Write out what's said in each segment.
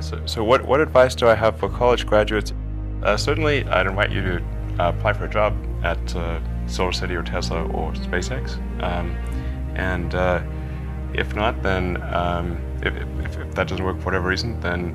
So what advice do I have for college graduates? Certainly, I'd invite you to apply for a job at SolarCity or Tesla or SpaceX. And if not, then if that doesn't work for whatever reason, then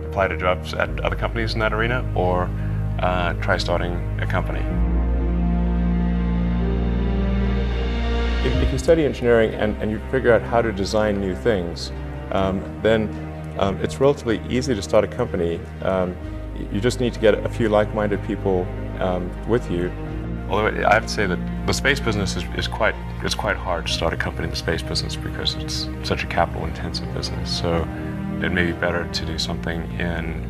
apply to jobs at other companies in that arena, or try starting a company. If you study engineering and you figure out how to design new things, then it's relatively easy to start a company. You just need to get a few like-minded people with you. Although I have to say that the space business is quite hard to start a company in the space business because it's such a capital-intensive business. So it may be better to do something in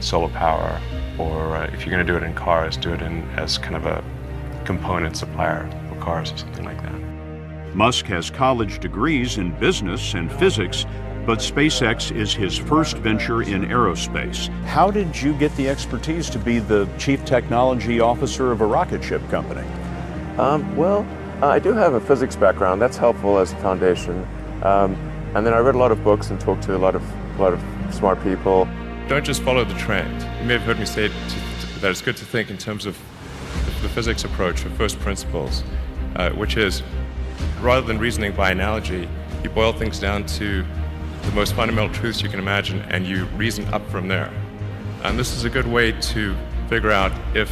solar power, or if you're going to do it in cars, do it as kind of a component supplier for cars or something like that. Musk has college degrees in business and physics, but SpaceX is his first venture in aerospace. How did you get the expertise to be the chief technology officer of a rocket ship company? I do have a physics background. That's helpful as a foundation. And then I read a lot of books and talked to a lot of smart people. Don't just follow the trend. You may have heard me say that it's good to think in terms of the physics approach of first principles, which is, rather than reasoning by analogy, you boil things down to the most fundamental truths you can imagine, and you reason up from there. And this is a good way to figure out if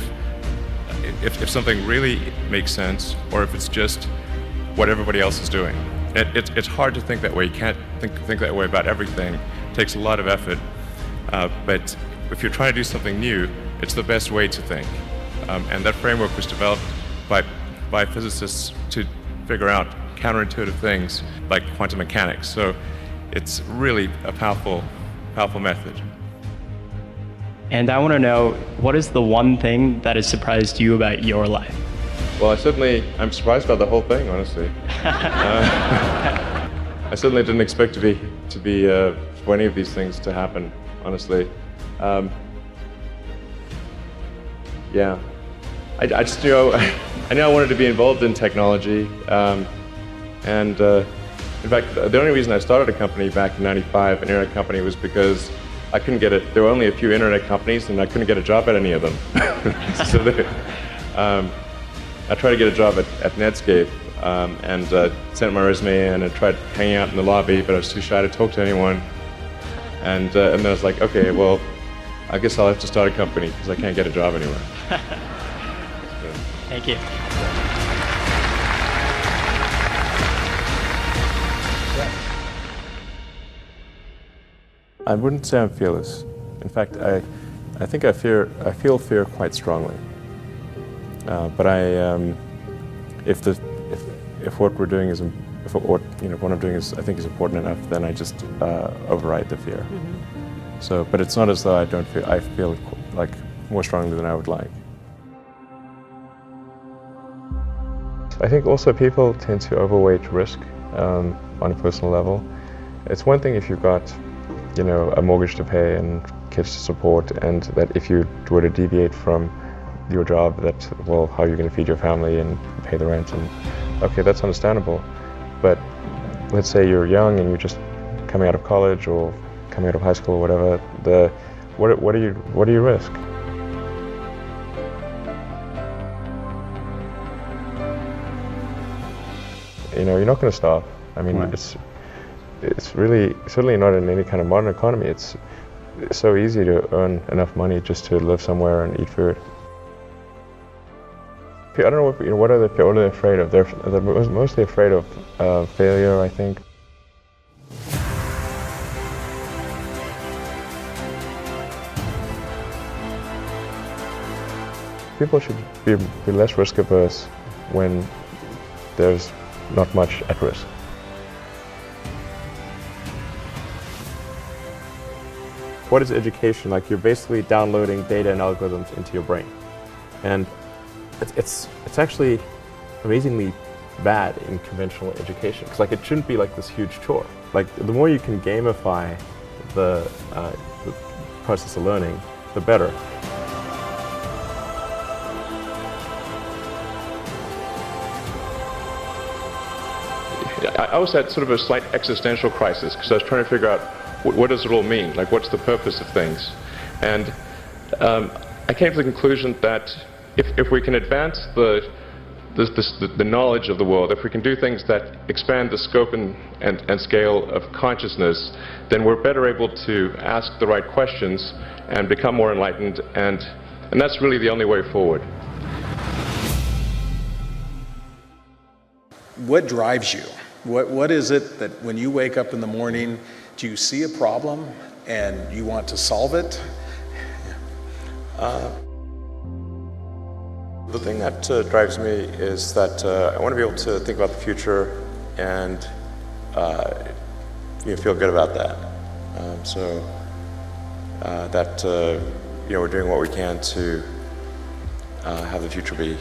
something really makes sense, or if it's just what everybody else is doing. It's hard to think that way. You can't think that way about everything. It takes a lot of effort. But if you're trying to do something new, it's the best way to think. And that framework was developed by physicists to figure out counterintuitive things like quantum mechanics. So it's really a powerful method. And I want to know, what is the one thing that has surprised you about your life? Well, I'm surprised by the whole thing, honestly. I certainly didn't expect to be for any of these things to happen, honestly. Yeah, I just knew I wanted to be involved in technology, and in fact, the only reason I started a company back in '95, an internet company, was because I couldn't get it. There were only a few internet companies, and I couldn't get a job at any of them. So I tried to get a job at Netscape, and sent my resume in and tried hanging out in the lobby, but I was too shy to talk to anyone. And then I was like, okay, well, I guess I'll have to start a company because I can't get a job anywhere. Thank you. I wouldn't say I'm fearless. In fact, I think I feel fear quite strongly. But if what we're doing if what I'm doing I think is important enough, then I just override the fear. Mm-hmm. So, but it's not as though I feel like more strongly than I would like. I think also people tend to overweight risk on a personal level. It's one thing if you've got, a mortgage to pay and kids to support, and that if you were to deviate from your job, how are you going to feed your family and pay the rent? And okay, that's understandable. But let's say you're young and you're just coming out of college or coming out of high school or whatever. What do you risk? You're not going to starve. I mean, right. It's really certainly not in any kind of modern economy. It's so easy to earn enough money just to live somewhere and eat food. I don't know what are they afraid of? They're mostly afraid of failure, I think. People should be less risk averse when there's not much at risk. What is education? Like, you're basically downloading data and algorithms into your brain. And it's actually amazingly bad in conventional education. Because it shouldn't be like this huge chore. Like, the more you can gamify the process of learning, the better. I always had sort of a slight existential crisis because I was trying to figure out what does it all mean? Like, what's the purpose of things? And I came to the conclusion that if we can advance the knowledge of the world, if we can do things that expand the scope and scale of consciousness, then we're better able to ask the right questions and become more enlightened, and that's really the only way forward. What drives you? What is it that when you wake up in the morning, do you see a problem and you want to solve it? The thing that drives me is that I want to be able to think about the future and feel good about that. We're doing what we can to have the future be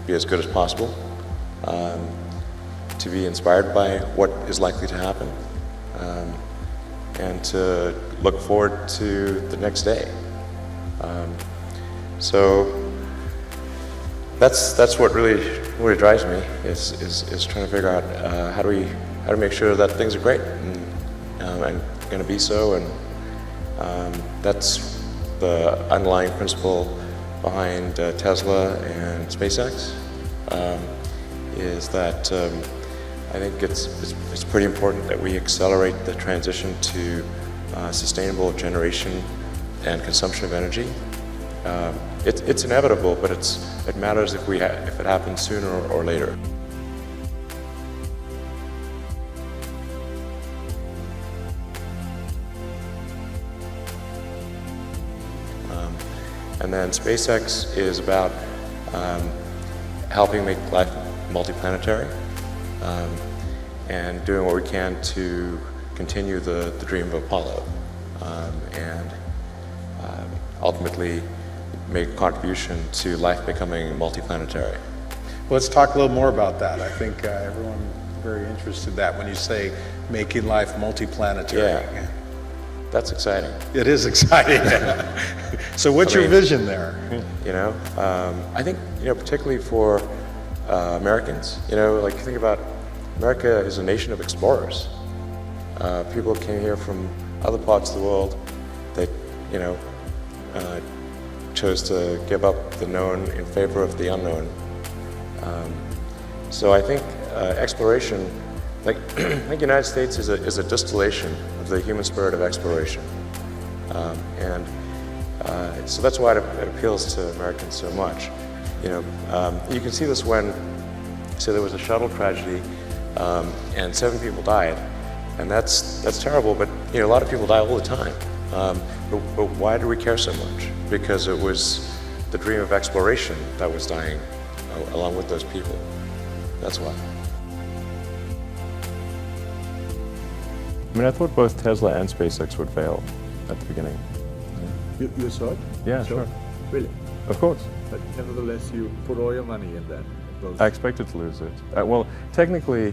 as good as possible, to be inspired by what is likely to happen, and to look forward to the next day. So that's what really drives me, is trying to figure out how do we make sure that things are great and going to be so, and that's the underlying principle behind Tesla and SpaceX. Is that I think it's pretty important that we accelerate the transition to sustainable generation and consumption of energy. It's inevitable, but it matters if it happens sooner or later. And then SpaceX is about helping make life multiplanetary, and doing what we can to continue the dream of Apollo, and ultimately make a contribution to life becoming multiplanetary. Well, let's talk a little more about that. I think everyone is very interested in that when you say making life multiplanetary. Yeah, that's exciting. It is exciting. So what's your vision there? I think, particularly for Americans, like think about America is a nation of explorers. People came here from other parts of the world that, chose to give up the known in favor of the unknown. So I think exploration, I think the United States is a distillation of the human spirit of exploration. So that's why it appeals to Americans so much. You can see this when, there was a shuttle tragedy, and 7 people died, and that's terrible. But a lot of people die all the time. But why do we care so much? Because it was the dream of exploration that was dying along with those people. That's why. I thought both Tesla and SpaceX would fail at the beginning. You saw it? Yeah, sure. Really? Of course. But nevertheless, you put all your money in that. I expected to lose it. Well, technically,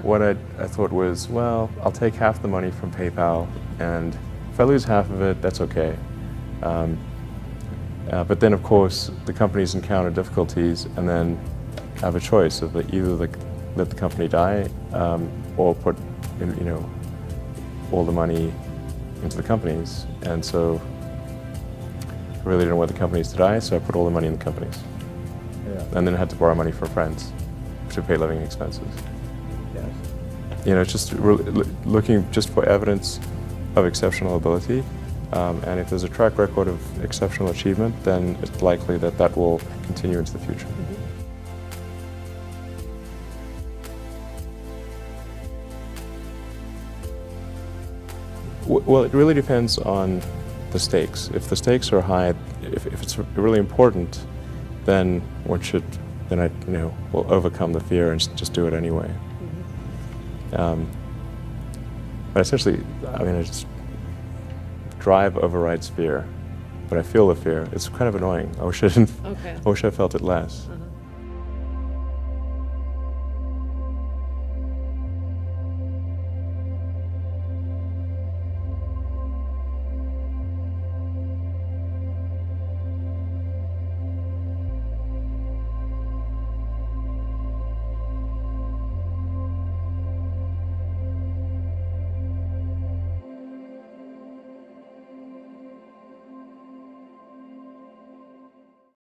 what I thought was, well, I'll take half the money from PayPal, and if I lose half of it, that's okay. But then, of course, the companies encounter difficulties, and then have a choice of either let the company die, or put, all the money into the companies. And so I really didn't want the companies to die, so I put all the money in the companies. Yeah. And then had to borrow money from friends to pay living expenses. Yes. Just looking just for evidence of exceptional ability. And if there's a track record of exceptional achievement, then it's likely that will continue into the future. Well, it really depends on the stakes. If the stakes are high, if it's really important, then I will overcome the fear and just do it anyway. But essentially, I just drive overrides fear, but I feel the fear. It's kind of annoying. I wish I didn't. Okay. I wish I felt it less. Uh-huh.